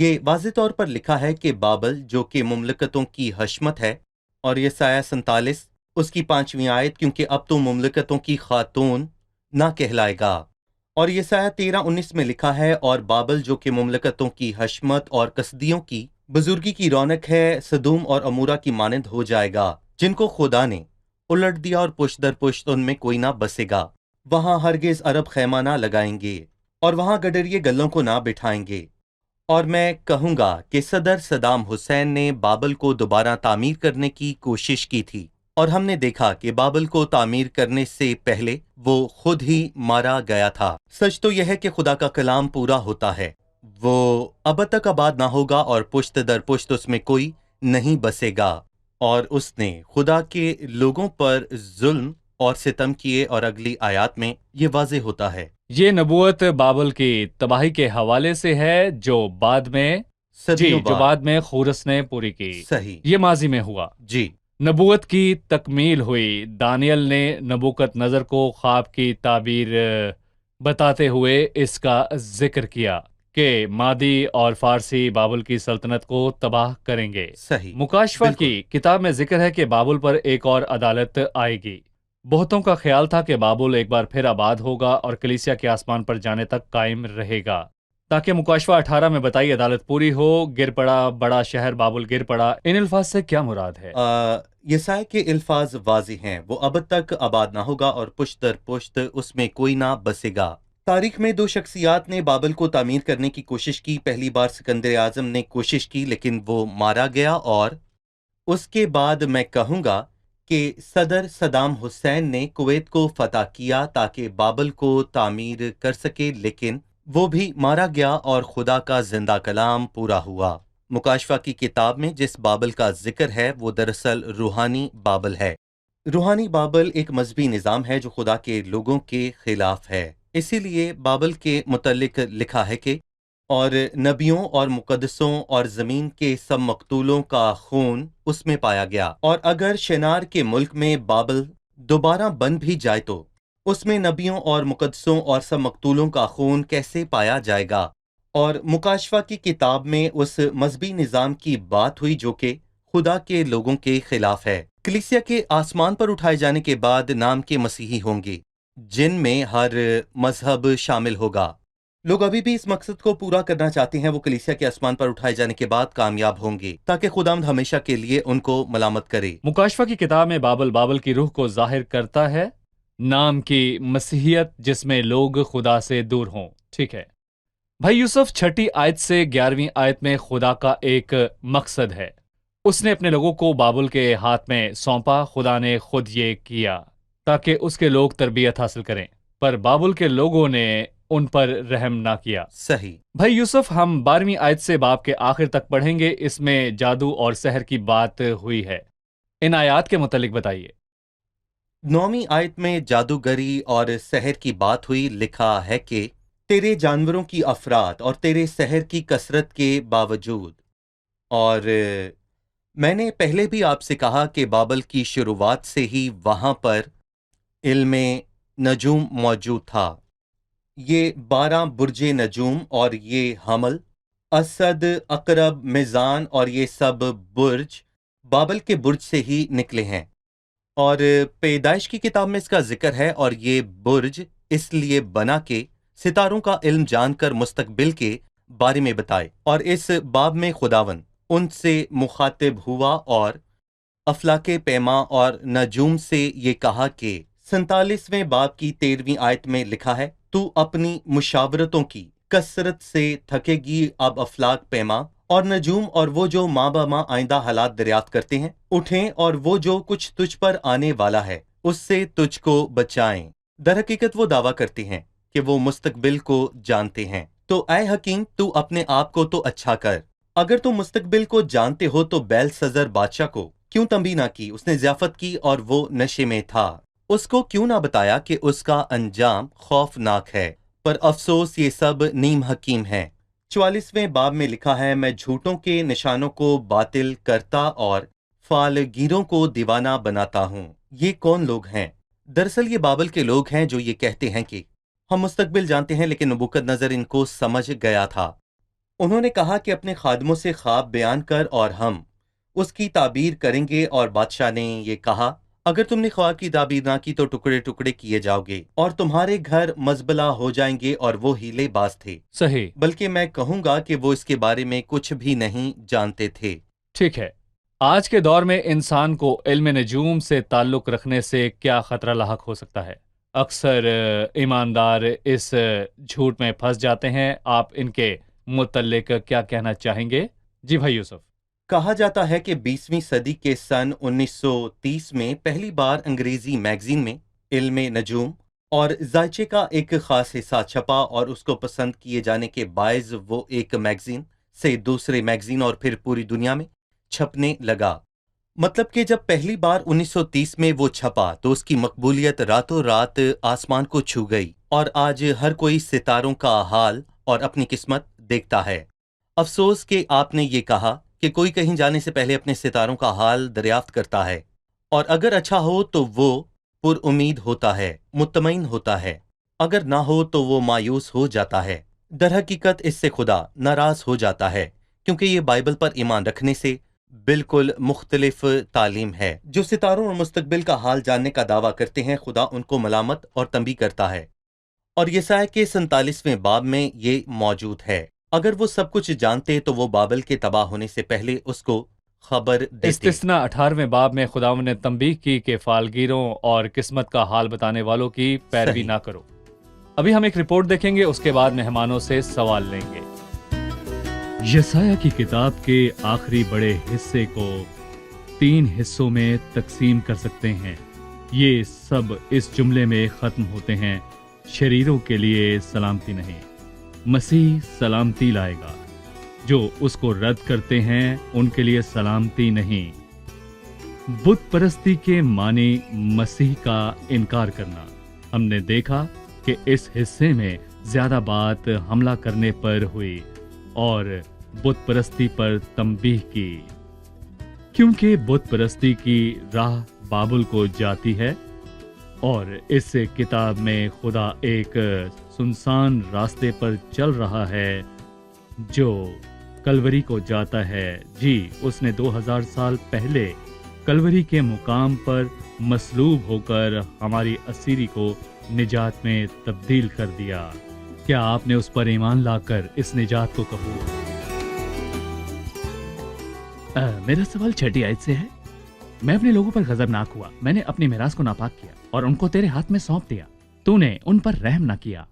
یہ واضح طور پر لکھا ہے کہ بابل جو کہ مملکتوں کی حشمت ہے، اور یسایہ 47 اس کی 5ویں آیت، کیونکہ اب تو مملکتوں کی خاتون نہ کہلائے گا، اور یسایہ 13:19 میں لکھا ہے، اور بابل جو کہ مملکتوں کی حشمت اور کسدیوں کی بزرگی کی رونق ہے، سدوم اور امورا کی مانند ہو جائے گا، جن کو خدا نے الٹ دیا، اور پشت در پشت ان میں کوئی نہ بسے گا۔ وہاں ہرگز عرب خیمہ نہ لگائیں گے، اور وہاں گڈریے گلوں کو نہ بٹھائیں گے۔ اور میں کہوں گا کہ صدر صدام حسین نے بابل کو دوبارہ تعمیر کرنے کی کوشش کی تھی، اور ہم نے دیکھا کہ بابل کو تعمیر کرنے سے پہلے وہ خود ہی مارا گیا تھا۔ سچ تو یہ ہے کہ خدا کا کلام پورا ہوتا ہے، وہ اب تک آباد نہ ہوگا، اور پشت در پشت اس میں کوئی نہیں بسے گا، اور اس نے خدا کے لوگوں پر ظلم اور ستم کیے، اور اگلی آیات میں یہ واضح ہوتا ہے۔ یہ نبوت بابل کی تباہی کے حوالے سے ہے جو بعد میں صدیوں جو بعد میں خورس نے پوری کی۔ صحیح، یہ ماضی میں ہوا۔ جی، نبوت کی تکمیل ہوئی۔ دانیل نے نبوکت نظر کو خواب کی تعبیر بتاتے ہوئے اس کا ذکر کیا کہ مادی اور فارسی بابل کی سلطنت کو تباہ کریں گے۔ صحیح، مکاشفہ بالکل۔ کی کتاب میں ذکر ہے کہ بابل پر ایک اور عدالت آئے گی۔ بہتوں کا خیال تھا کہ بابل ایک بار پھر آباد ہوگا اور کلیسیا کے آسمان پر جانے تک قائم رہے گا، تاکہ مکاشفہ 18 میں بتائی عدالت پوری ہو۔ گر پڑا بڑا شہر بابل گر پڑا، ان الفاظ سے کیا مراد ہے؟ یسائی کے الفاظ واضح ہیں، وہ اب تک آباد نہ ہوگا، اور پشت در پشت اس میں کوئی نہ بسے گا۔ تاریخ میں 2 شخصیات نے بابل کو تعمیر کرنے کی کوشش کی۔ پہلی بار سکندر اعظم نے کوشش کی، لیکن وہ مارا گیا، اور اس کے بعد میں کہوں گا کہ صدر صدام حسین نے کویت کو فتح کیا تاکہ بابل کو تعمیر کر سکے، لیکن وہ بھی مارا گیا، اور خدا کا زندہ کلام پورا ہوا۔ مکاشفہ کی کتاب میں جس بابل کا ذکر ہے وہ دراصل روحانی بابل ہے۔ روحانی بابل ایک مذہبی نظام ہے جو خدا کے لوگوں کے خلاف ہے۔ اسی لیے بابل کے متعلق لکھا ہے کہ اور نبیوں اور مقدسوں اور زمین کے سب مقتولوں کا خون اس میں پایا گیا، اور اگر شنار کے ملک میں بابل دوبارہ بن بھی جائے تو اس میں نبیوں اور مقدسوں اور سب مقتولوں کا خون کیسے پایا جائے گا؟ اور مکاشفہ کی کتاب میں اس مذہبی نظام کی بات ہوئی جو کہ خدا کے لوگوں کے خلاف ہے۔ کلیسیا کے آسمان پر اٹھائے جانے کے بعد نام کے مسیحی ہوں گے، جن میں ہر مذہب شامل ہوگا۔ لوگ ابھی بھی اس مقصد کو پورا کرنا چاہتے ہیں، وہ کلیسیا کے آسمان پر اٹھائے جانے کے بعد کامیاب ہوں گے تاکہ خداوند ہمیشہ کے لیے ان کو ملامت کرے۔ مکاشفہ کی کتاب میں بابل کی روح کو ظاہر کرتا ہے، نام کی مسیحیت جس میں لوگ خدا سے دور ہوں۔ ٹھیک ہے بھائی یوسف، 6 آیت سے 11ویں آیت میں خدا کا ایک مقصد ہے۔ اس نے اپنے لوگوں کو بابل کے ہاتھ میں سونپا۔ خدا نے خود یہ کیا تاکہ اس کے لوگ تربیت حاصل کریں، پر بابل کے لوگوں نے ان پر رحم نہ کیا۔ صحیح بھائی یوسف، ہم 12ویں آیت سے باب کے آخر تک پڑھیں گے۔ اس میں جادو اور سحر کی بات ہوئی ہے، ان آیات کے متعلق بتائیے۔ 9ویں آیت میں جادوگری اور سحر کی بات ہوئی۔ لکھا ہے کہ تیرے جانوروں کی افراد اور تیرے سحر کی کثرت کے باوجود، اور میں نے پہلے بھی آپ سے کہا کہ بابل کی شروعات سے ہی وہاں پر علم نجوم موجود تھا۔ یہ 12 برج نجوم اور یہ حمل، اسد، عقرب، میزان اور یہ سب برج بابل کے برج سے ہی نکلے ہیں، اور پیدائش کی کتاب میں اس کا ذکر ہے، اور یہ برج اس لیے بنا کہ ستاروں کا علم جان کر مستقبل کے بارے میں بتائے، اور اس باب میں خداون ان سے مخاطب ہوا اور افلاک پیما اور نجوم سے یہ کہا کہ 47ویں باب کی 13ویں آیت میں لکھا ہے، تو اپنی مشاورتوں کی کثرت سے تھکے گی۔ اب افلاک پیما اور نجوم اور وہ جو ماں با ماں آئندہ حالات دریافت کرتے ہیں اٹھیں، اور وہ جو کچھ تجھ پر آنے والا ہے اس سے تجھ کو بچائیں۔ در حقیقت وہ دعویٰ کرتے ہیں کہ وہ مستقبل کو جانتے ہیں۔ تو اے حکیم، تو اپنے آپ کو تو اچھا کر۔ اگر تم مستقبل کو جانتے ہو تو بیل سزر بادشاہ کو کیوں تنبیہ نہ کی؟ اس نے ضیافت کی اور وہ نشے میں تھا۔ اس کو کیوں نہ بتایا کہ اس کا انجام خوفناک ہے؟ پر افسوس یہ سب نیم حکیم ہیں۔ 44ویں باب میں لکھا ہے، میں جھوٹوں کے نشانوں کو باطل کرتا اور فالگیروں کو دیوانہ بناتا ہوں۔ یہ کون لوگ ہیں؟ دراصل یہ بابل کے لوگ ہیں جو یہ کہتے ہیں کہ ہم مستقبل جانتے ہیں، لیکن نبوکد نظر ان کو سمجھ گیا تھا۔ انہوں نے کہا کہ اپنے خادموں سے خواب بیان کر اور ہم اس کی تعبیر کریں گے، اور بادشاہ نے یہ کہا، اگر تم نے خواب کی تعبیر نہ کی تو ٹکڑے ٹکڑے کیے جاؤ گے اور تمہارے گھر مزبلہ ہو جائیں گے۔ اور وہ ہیلے باز تھے، صحیح، بلکہ میں کہوں گا کہ وہ اس کے بارے میں کچھ بھی نہیں جانتے تھے۔ ٹھیک ہے۔ آج کے دور میں انسان کو علم نجوم سے تعلق رکھنے سے کیا خطرہ لاحق ہو سکتا ہے؟ اکثر ایماندار اس جھوٹ میں پھنس جاتے ہیں۔ آپ ان کے متعلق کیا کہنا چاہیں گے؟ جی بھائی یوسف۔ کہا جاتا ہے کہ 20ویں صدی کے سن 1930 میں پہلی بار انگریزی میگزین میں علم نجوم اور ذائچے کا ایک خاص حصہ چھپا، اور اس کو پسند کیے جانے کے باعث وہ ایک میگزین سے دوسرے میگزین اور پھر پوری دنیا میں چھپنے لگا۔ مطلب کہ جب پہلی بار 1930 میں وہ چھپا تو اس کی مقبولیت راتوں رات آسمان کو چھو گئی، اور آج ہر کوئی ستاروں کا حال اور اپنی قسمت دیکھتا ہے۔ افسوس کہ آپ نے یہ کہا کہ کوئی کہیں جانے سے پہلے اپنے ستاروں کا حال دریافت کرتا ہے، اور اگر اچھا ہو تو وہ پر امید ہوتا ہے، مطمئن ہوتا ہے، اگر نہ ہو تو وہ مایوس ہو جاتا ہے۔ در حقیقت اس سے خدا ناراض ہو جاتا ہے، کیونکہ یہ بائبل پر ایمان رکھنے سے بالکل مختلف تعلیم ہے۔ جو ستاروں اور مستقبل کا حال جاننے کا دعویٰ کرتے ہیں، خدا ان کو ملامت اور تنبیہ کرتا ہے، اور یسعیاہ کے 47ویں باب میں یہ موجود ہے۔ اگر وہ سب کچھ جانتے تو وہ بابل کے تباہ ہونے سے پہلے اس کو خبر دیتے۔ استثنا 18ویں باب میں خداوند نے تنبیہ کی کہ فالگیروں اور قسمت کا حال بتانے والوں کی پیروی صحیح۔ نہ کرو۔ ابھی ہم ایک رپورٹ دیکھیں گے، اس کے بعد مہمانوں سے سوال لیں گے۔ یسایہ کی کتاب کے آخری بڑے حصے کو 3 حصوں میں تقسیم کر سکتے ہیں۔ یہ سب اس جملے میں ختم ہوتے ہیں، شریروں کے لیے سلامتی نہیں، مسیح سلامتی لائے گا۔ جو اس کو رد کرتے ہیں ان کے لیے سلامتی نہیں۔ بت پرستی کے معنی مسیح کا انکار کرنا۔ ہم نے دیکھا کہ اس حصے میں زیادہ بات حملہ کرنے پر ہوئی اور بت پرستی پر تنبیہ کی، کیونکہ بت پرستی کی راہ بابل کو جاتی ہے، اور اس کتاب میں خدا ایک سنسان راستے پر چل رہا ہے جو کلوری کو جاتا ہے۔ جی، اس نے 2000 سال پہلے کلوری کے مقام پر مصلوب ہو کر ہماری اسیری کو نجات میں تبدیل کر دیا۔ کیا آپ نے اس پر ایمان لا کر اس نجات کو قبول؟ میرا سوال 6 آیت سے ہے۔ میں اپنے لوگوں پر غضبناک ہوا، میں نے اپنی میراث کو ناپاک کیا اور ان کو تیرے ہاتھ میں سونپ دیا۔ تو نے ان پر رحم نہ کیا،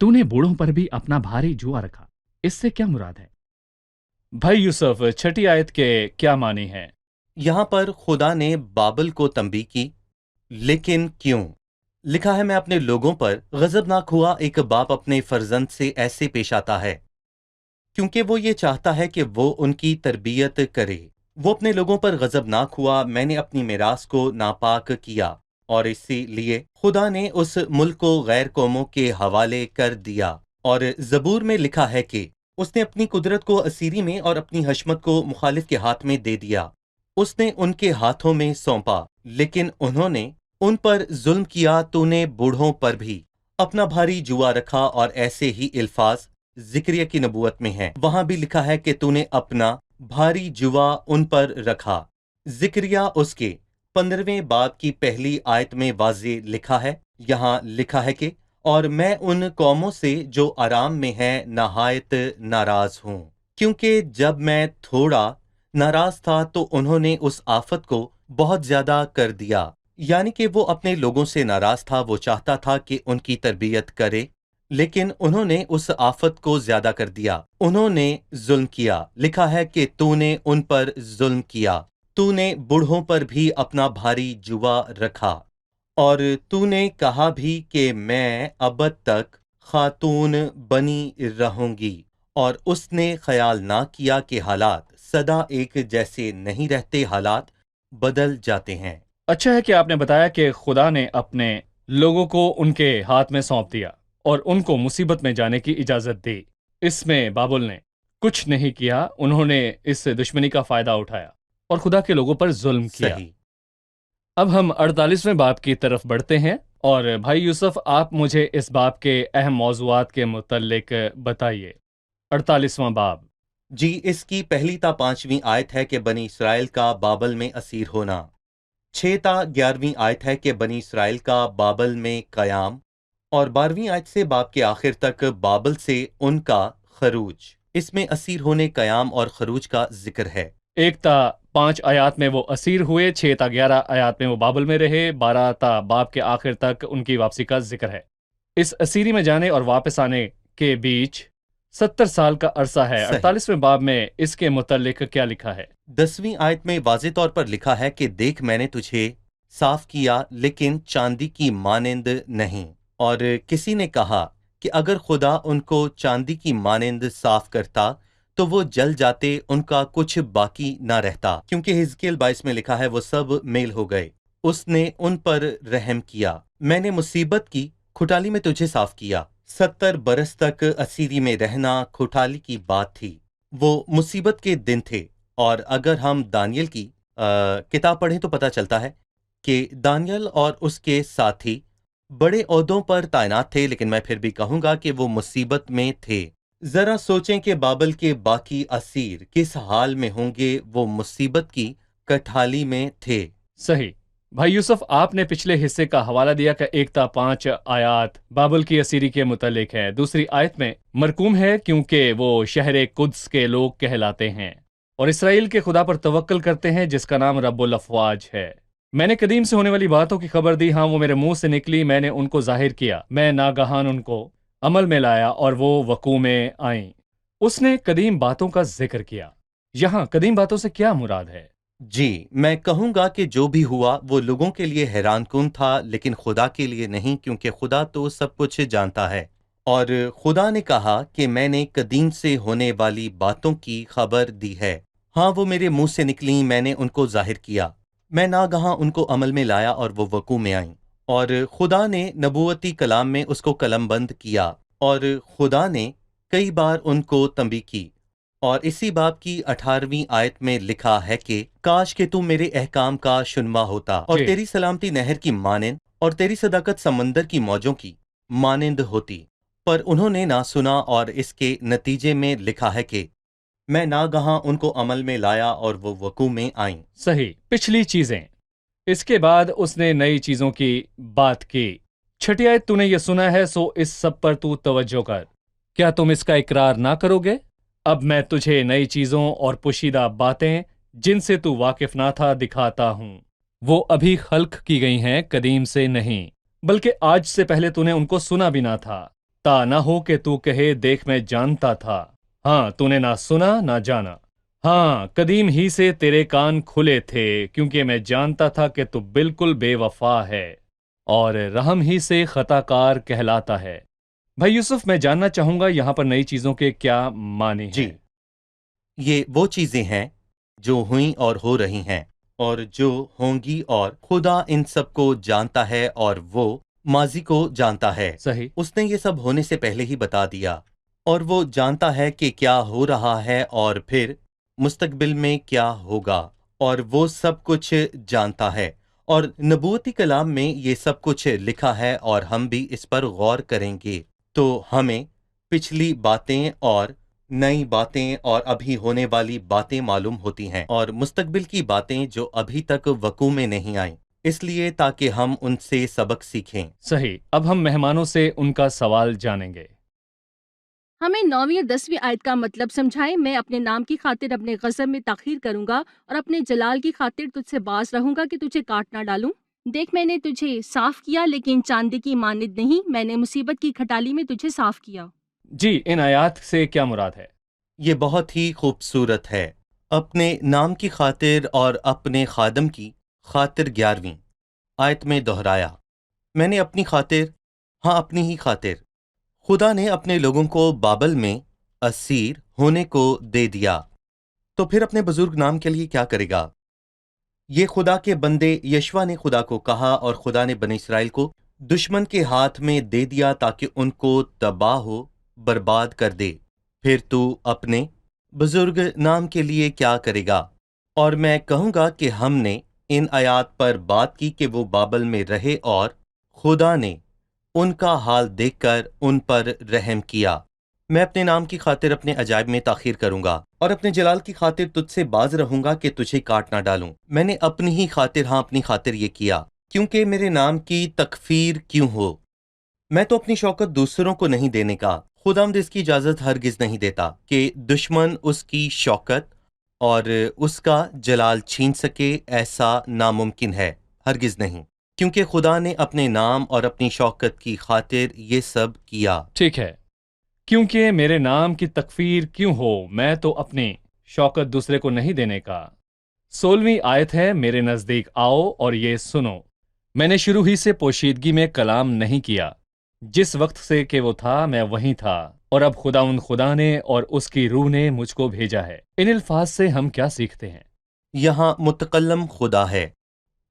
تو نے بوڑھوں پر بھی اپنا بھاری جوا رکھا۔ اس سے کیا مراد ہے؟ بھائی یوسف، 6 آیت کے کیا معنی ہیں؟ یہاں پر خدا نے بابل کو تنبیہ کی، لیکن کیوں؟ لکھا ہے، میں اپنے لوگوں پر غضبناک ہوا۔ ایک باپ اپنے فرزند سے ایسے پیش آتا ہے کیونکہ وہ یہ چاہتا ہے کہ وہ ان کی تربیت کرے۔ وہ اپنے لوگوں پر غضبناک ہوا، میں نے اپنی میراث کو ناپاک کیا، اور اسی لیے خدا نے اس ملک کو غیر قوموں کے حوالے کر دیا۔ اور زبور میں لکھا ہے کہ اس نے اپنی قدرت کو اسیری میں اور اپنی حشمت کو مخالف کے ہاتھ میں دے دیا۔ اس نے ان کے ہاتھوں میں سونپا، لیکن انہوں نے ان پر ظلم کیا۔ تو نے بوڑھوں پر بھی اپنا بھاری جوا رکھا، اور ایسے ہی الفاظ ذکریہ کی نبوت میں ہیں۔ وہاں بھی لکھا ہے کہ تو نے اپنا بھاری جوا ان پر رکھا۔ ذکریہ اس کے 15ویں باب کی پہلی آیت میں واضح لکھا ہے۔ یہاں لکھا ہے کہ اور میں ان قوموں سے جو آرام میں ہیں نہایت ناراض ہوں، کیونکہ جب میں تھوڑا ناراض تھا تو انہوں نے اس آفت کو بہت زیادہ کر دیا۔ یعنی کہ وہ اپنے لوگوں سے ناراض تھا، وہ چاہتا تھا کہ ان کی تربیت کرے، لیکن انہوں نے اس آفت کو زیادہ کر دیا۔ انہوں نے ظلم کیا۔ لکھا ہے کہ تو نے ان پر ظلم کیا، تو نے بوڑھوں پر بھی اپنا بھاری جوا رکھا، اور تو نے کہا بھی کہ میں ابد تک خاتون بنی رہوں گی۔ اور اس نے خیال نہ کیا کہ حالات سدا ایک جیسے نہیں رہتے، حالات بدل جاتے ہیں۔ اچھا ہے کہ آپ نے بتایا کہ خدا نے اپنے لوگوں کو ان کے ہاتھ میں سونپ دیا اور ان کو مصیبت میں جانے کی اجازت دی۔ اس میں بابل نے کچھ نہیں کیا، انہوں نے اس دشمنی کا فائدہ اٹھایا اور خدا کے لوگوں پر ظلم کیا۔ صحیح۔ اب ہم 48ویں باب کی طرف بڑھتے ہیں، اور بھائی یوسف آپ مجھے اس باب کے اہم موضوعات کے متعلق بتائیے۔ 48واں باب۔ جی، اس کی پہلی تا 5ویں آیت ہے کہ بنی اسرائیل کا بابل میں اسیر ہونا، 6 تا 11ویں آیت ہے کہ بنی اسرائیل کا بابل میں قیام، اور 12ویں آیت سے باب کے آخر تک بابل سے ان کا خروج۔ اس میں اسیر ہونے، قیام اور خروج کا ذکر ہے۔ 1 تا 5 آیات میں وہ اسیر ہوئے، 6 تا 11 آیات میں وہ بابل میں رہے، 12 تا باب کے آخر تک ان کی واپسی کا ذکر ہے۔ اس اسیری میں جانے اور واپس آنے کے بیچ 70 سال کا عرصہ ہے۔ صحیح۔ 48ویں باب میں اس کے متعلق کیا لکھا ہے؟ 10ویں آیت میں واضح طور پر لکھا ہے کہ دیکھ میں نے تجھے صاف کیا لیکن چاندی کی مانند نہیں، اور کسی نے کہا کہ اگر خدا ان کو چاندی کی مانند صاف کرتا تو وہ جل جاتے، ان کا کچھ باقی نہ رہتا، کیونکہ حزقیل 22 میں لکھا ہے وہ سب میل ہو گئے، اس نے ان پر رحم کیا، میں نے مصیبت کی کھٹالی میں تجھے صاف کیا۔ 70 برس تک اسیری میں رہنا کھٹالی کی بات تھی، وہ مصیبت کے دن تھے۔ اور اگر ہم دانیل کی کتاب پڑھیں تو پتہ چلتا ہے کہ دانیل اور اس کے ساتھی بڑے عہدوں پر تعینات تھے، لیکن میں پھر بھی کہوں گا کہ وہ مصیبت میں تھے۔ ذرا سوچیں کہ بابل کے باقی اسیر کس حال میں ہوں گے، وہ مصیبت کی کٹھالی میں تھے۔ صحیح۔ بھائی یوسف، آپ نے پچھلے حصے کا حوالہ دیا کہ 1 تا 5 آیات بابل کی اسیری کے متعلق ہے۔ دوسری آیت میں مرقوم ہے کیونکہ وہ شہر قدس کے لوگ کہلاتے ہیں اور اسرائیل کے خدا پر توکل کرتے ہیں جس کا نام رب الافواج ہے۔ میں نے قدیم سے ہونے والی باتوں کی خبر دی، ہاں وہ میرے منہ سے نکلی، میں نے ان کو ظاہر کیا، میں ناگہان ان کو عمل میں لایا اور وہ وقوع میں آئیں۔ اس نے قدیم باتوں کا ذکر کیا۔ یہاں قدیم باتوں سے کیا مراد ہے؟ جی، میں کہوں گا کہ جو بھی ہوا وہ لوگوں کے لیے حیران کن تھا، لیکن خدا کے لیے نہیں، کیونکہ خدا تو سب کچھ جانتا ہے۔ اور خدا نے کہا کہ میں نے قدیم سے ہونے والی باتوں کی خبر دی ہے، ہاں وہ میرے منہ سے نکلیں، میں نے ان کو ظاہر کیا، میں ناگہاں ان کو عمل میں لایا اور وہ وقوع میں آئیں۔ اور خدا نے نبوتی کلام میں اس کو قلم بند کیا، اور خدا نے کئی بار ان کو تنبیہ کی، اور اسی باب کی 18ویں آیت میں لکھا ہے کہ کاش کہ تم میرے احکام کا شنوا ہوتا، اور جی۔ تیری سلامتی نہر کی مانند اور تیری صداقت سمندر کی موجوں کی مانند ہوتی، پر انہوں نے نہ سنا، اور اس کے نتیجے میں لکھا ہے کہ میں ناگہاں ان کو عمل میں لایا اور وہ وقوع میں آئیں۔ صحیح، پچھلی چیزیں۔ اس کے بعد اس نے نئی چیزوں کی بات کی۔ 6 آیت، تو نے یہ سنا ہے سو اس سب پر تو توجہ کر، کیا تم اس کا اقرار نہ کرو گے؟ اب میں تجھے نئی چیزوں اور پوشیدہ باتیں جن سے تو واقف نہ تھا دکھاتا ہوں، وہ ابھی خلق کی گئی ہیں، قدیم سے نہیں، بلکہ آج سے پہلے تو نے ان کو سنا بھی نہ تھا، تا نہ ہو کہ تو کہے دیکھ میں جانتا تھا، ہاں تو نے نہ سنا نہ جانا، ہاں قدیم ہی سے تیرے کان کھلے تھے، کیونکہ میں جانتا تھا کہ تو بالکل بے وفا ہے اور رحم ہی سے خطا کار کہلاتا ہے۔ بھائی یوسف، میں جاننا چاہوں گا یہاں پر نئی چیزوں کے کیا معنی ہیں؟ جی، یہ وہ چیزیں ہیں جو ہوئیں اور ہو رہی ہیں اور جو ہوں گی، اور خدا ان سب کو جانتا ہے اور وہ ماضی کو جانتا ہے۔ صحیح۔ اس نے یہ سب ہونے سے پہلے ہی بتا دیا، اور وہ جانتا ہے کہ کیا ہو رہا ہے اور پھر مستقبل میں کیا ہوگا، اور وہ سب کچھ جانتا ہے، اور نبوتی کلام میں یہ سب کچھ لکھا ہے، اور ہم بھی اس پر غور کریں گے تو ہمیں پچھلی باتیں اور نئی باتیں اور ابھی ہونے والی باتیں معلوم ہوتی ہیں، اور مستقبل کی باتیں جو ابھی تک وقوع میں نہیں آئیں، اس لیے تاکہ ہم ان سے سبق سیکھیں۔ صحیح۔ اب ہم مہمانوں سے ان کا سوال جانیں گے۔ ہمیں 9ویں اور 10ویں آیت کا مطلب سمجھائیں۔ میں اپنے نام کی خاطر اپنے غضب میں تاخیر کروں گا اور اپنے جلال کی خاطر تجھ سے باز رہوں گا کہ تجھے کاٹ نہ ڈالوں۔ دیکھ میں نے تجھے صاف کیا لیکن چاندی کی مانند نہیں، میں نے مصیبت کی کھٹالی میں تجھے صاف کیا۔ جی، ان آیات سے کیا مراد ہے؟ یہ بہت ہی خوبصورت ہے۔ اپنے نام کی خاطر اور اپنے خادم کی خاطر 11ویں آیت میں دہرایا، میں نے اپنی خاطر، ہاں اپنی ہی خاطر۔ خدا نے اپنے لوگوں کو بابل میں اسیر ہونے کو دے دیا، تو پھر اپنے بزرگ نام کے لیے کیا کرے گا؟ یہ خدا کے بندے یشوع نے خدا کو کہا، اور خدا نے بنی اسرائیل کو دشمن کے ہاتھ میں دے دیا تاکہ ان کو تباہ و برباد کر دے۔ پھر تو اپنے بزرگ نام کے لیے کیا کرے گا؟ اور میں کہوں گا کہ ہم نے ان آیات پر بات کی کہ وہ بابل میں رہے اور خدا نے ان کا حال دیکھ کر ان پر رحم کیا۔ میں اپنے نام کی خاطر اپنے عجائب میں تاخیر کروں گا اور اپنے جلال کی خاطر تجھ سے باز رہوں گا کہ تجھے کاٹ نہ ڈالوں۔ میں نے اپنی ہی خاطر، ہاں اپنی خاطر یہ کیا، کیونکہ میرے نام کی تکفیر کیوں ہو۔ میں تو اپنی شوکت دوسروں کو نہیں دینے کا، خداوند اس کی اجازت ہرگز نہیں دیتا کہ دشمن اس کی شوکت اور اس کا جلال چھین سکے، ایسا ناممکن ہے، ہرگز نہیں، کیونکہ خدا نے اپنے نام اور اپنی شوکت کی خاطر یہ سب کیا۔ ٹھیک ہے، کیونکہ میرے نام کی تکفیر کیوں ہو، میں تو اپنی شوکت دوسرے کو نہیں دینے کا۔ 16ویں آیت ہے، میرے نزدیک آؤ اور یہ سنو، میں نے شروع ہی سے پوشیدگی میں کلام نہیں کیا، جس وقت سے کہ وہ تھا میں وہیں تھا، اور اب خدا نے اور اس کی روح نے مجھ کو بھیجا ہے۔ ان الفاظ سے ہم کیا سیکھتے ہیں؟ یہاں متکلم خدا ہے۔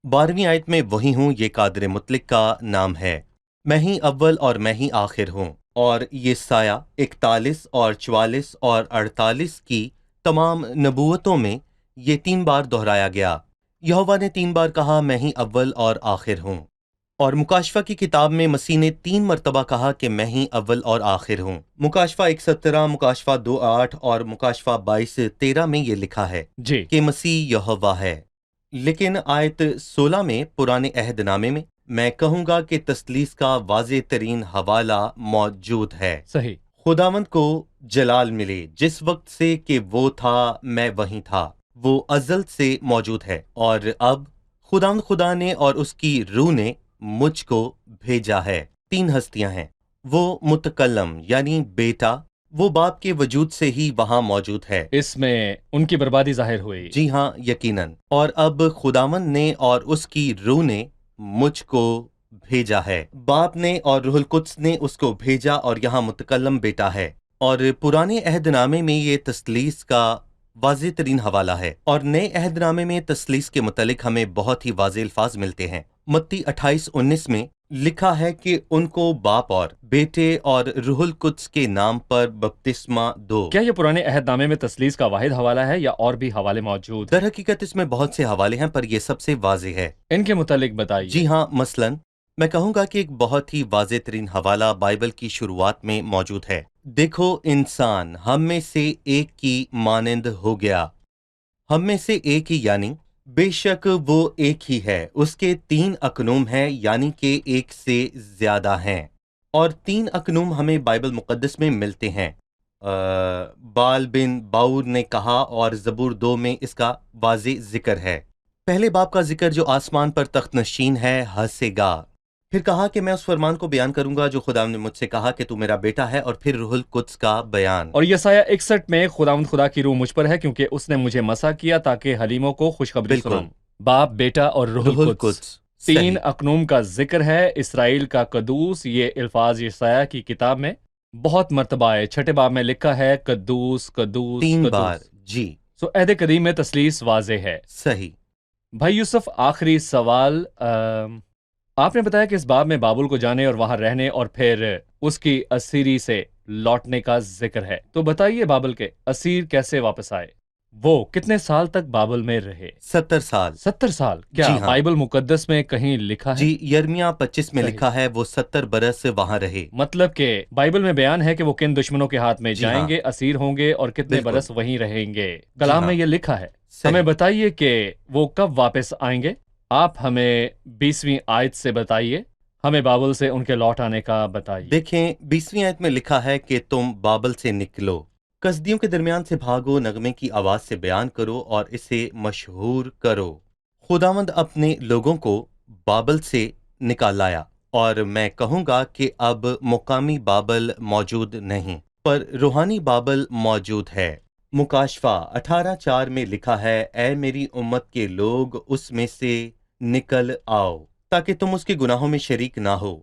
12ویں آیت میں وہی ہوں یہ قادر مطلق کا نام ہے، میں ہی اول اور میں ہی آخر ہوں، اور یہ سایہ 41 اور 44 اور 48 کی تمام نبوتوں میں یہ 3 بار دہرایا گیا۔ یہوہ نے 3 بار کہا میں ہی اول اور آخر ہوں، اور مکاشفہ کی کتاب میں مسیح نے 3 مرتبہ کہا کہ میں ہی اول اور آخر ہوں۔ مکاشفہ 1:17، مکاشفہ 2:8 اور مکاشفہ 22:13 میں یہ لکھا ہے جی، کہ مسیح یہوہ ہے۔ لیکن آیت 16 میں پرانے عہد نامے میں کہوں گا کہ تثلیث کا واضح ترین حوالہ موجود ہے۔ صحیح، خداوند کو جلال ملے، جس وقت سے کہ وہ تھا میں وہیں تھا، وہ ازل سے موجود ہے، اور اب خداوند خدا نے اور اس کی روح نے مجھ کو بھیجا ہے۔ 3 ہستیاں ہیں، وہ متکلم یعنی بیٹا، وہ باپ کے وجود سے ہی وہاں موجود ہے۔ اس میں ان کی بربادی ظاہر ہوئی۔ جی ہاں، یقیناً، اور اب خداوند نے اور اس کی روح نے مجھ کو بھیجا ہے۔ باپ نے اور روح القدس نے اس کو بھیجا، اور یہاں متکلم بیٹا ہے، اور پرانے عہد نامے میں یہ تثلیث کا واضح ترین حوالہ ہے، اور نئے عہد نامے میں تثلیث کے متعلق ہمیں بہت ہی واضح الفاظ ملتے ہیں۔ متی 28:19 میں لکھا ہے کہ ان کو باپ اور بیٹے اور روح القدس کے نام پر بپتسمہ دو۔ کیا یہ پرانے عہد نامے میں تثلیث کا واحد حوالہ ہے یا اور بھی حوالے موجود ہیں؟ در حقیقت اس میں بہت سے حوالے ہیں، پر یہ سب سے واضح ہے۔ ان کے متعلق بتائیے۔ جی ہاں، مثلاً میں کہوں گا کہ ایک بہت ہی واضح ترین حوالہ بائبل کی شروعات میں موجود ہے۔ دیکھو، انسان ہم میں سے ایک کی مانند ہو گیا۔ ہم میں سے ایک ہی یعنی بے شک وہ ایک ہی ہے، اس کے 3 اقنوم ہیں، یعنی کہ ایک سے زیادہ ہیں، اور 3 اقنوم ہمیں بائبل مقدس میں ملتے ہیں۔ بال بن باور نے کہا، اور زبور 2 میں اس کا واضح ذکر ہے۔ پہلے باپ کا ذکر جو آسمان پر تخت نشین ہے ہنسے گا۔ پھر کہا کہ میں اس فرمان کو بیان کروں گا جو خدا نے مجھ سے کہا کہ تو میرا بیٹا ہے، اور پھر روح القدس کا بیان۔ اور یسایہ 61 میں خدا کی روح مجھ پر ہے کیونکہ اس نے مجھے مسا کیا تاکہ حلیموں کو خوشخبری بالکل۔ سناؤں۔ باپ، بیٹا اور روح القدس، 3 اقنوم کا ذکر ہے۔ اسرائیل کا قدوس، یہ الفاظ یسایہ کی کتاب میں بہت مرتبہ ہے۔ 6 باب میں لکھا ہے قدوس قدوس 3 قدوس۔ بار، جی سو عہد قدیم میں تثلیث واضح ہے۔ صحیح۔ بھائی یوسف، آخری سوال، آپ نے بتایا کہ اس باب میں بابل کو جانے اور وہاں رہنے اور پھر اس کی اسیری سے لوٹنے کا ذکر ہے، تو بتائیے بابل کے اسیر کیسے واپس آئے؟ وہ کتنے سال تک بابل میں رہے؟ 70 سال۔ 70 سال؟ کیا جی ہاں۔ بائبل مقدس میں کہیں لکھا ہے؟ جی، یرمیہ 25 میں صحیح۔ لکھا ہے وہ 70 برس وہاں رہے۔ مطلب کہ بائبل میں بیان ہے کہ وہ کن دشمنوں کے ہاتھ میں جی جائیں ہاں۔ گے، اسیر ہوں گے، اور کتنے بالکل۔ برس وہیں رہیں گے۔ کلام ہاں۔ میں یہ لکھا ہے۔ صحیح۔ ہمیں بتائیے کہ وہ کب واپس آئیں گے؟ آپ ہمیں 20ویں آیت سے بتائیے، ہمیں بابل سے ان کے لوٹ آنے کا بتائیے۔ دیکھیں، 20ویں آیت میں لکھا ہے کہ تم بابل سے نکلو، کسدیوں کے درمیان سے بھاگو، نغمے کی آواز سے بیان کرو اور اسے مشہور کرو۔ خداوند اپنے لوگوں کو بابل سے نکال لایا، اور میں کہوں گا کہ اب مقامی بابل موجود نہیں، پر روحانی بابل موجود ہے۔ مکاشفہ 18:4 میں لکھا ہے، اے میری امت کے لوگ، اس میں سے نکل آؤ تاکہ تم اس کے گناہوں میں شریک نہ ہو،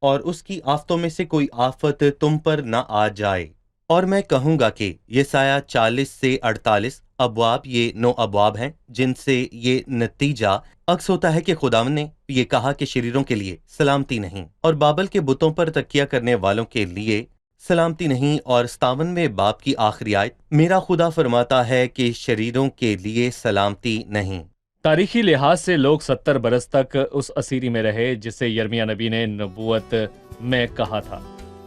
اور اس کی آفتوں میں سے کوئی آفت تم پر نہ آ جائے۔ اور میں کہوں گا کہ یسایہ 40 سے 48 ابواب، یہ 9 ابواب ہیں جن سے یہ نتیجہ عکس ہوتا ہے کہ خداوند نے یہ کہا کہ شریروں کے لیے سلامتی نہیں، اور بابل کے بتوں پر تکیہ کرنے والوں کے لیے سلامتی نہیں۔ اور 57ویں باب کی آخری آیت، میرا خدا فرماتا ہے کہ شریروں کے لیے سلامتی نہیں۔ تاریخی لحاظ سے لوگ 70 برس تک اس اسیری میں رہے جسے یرمیہ نبی نے نبوت میں کہا تھا۔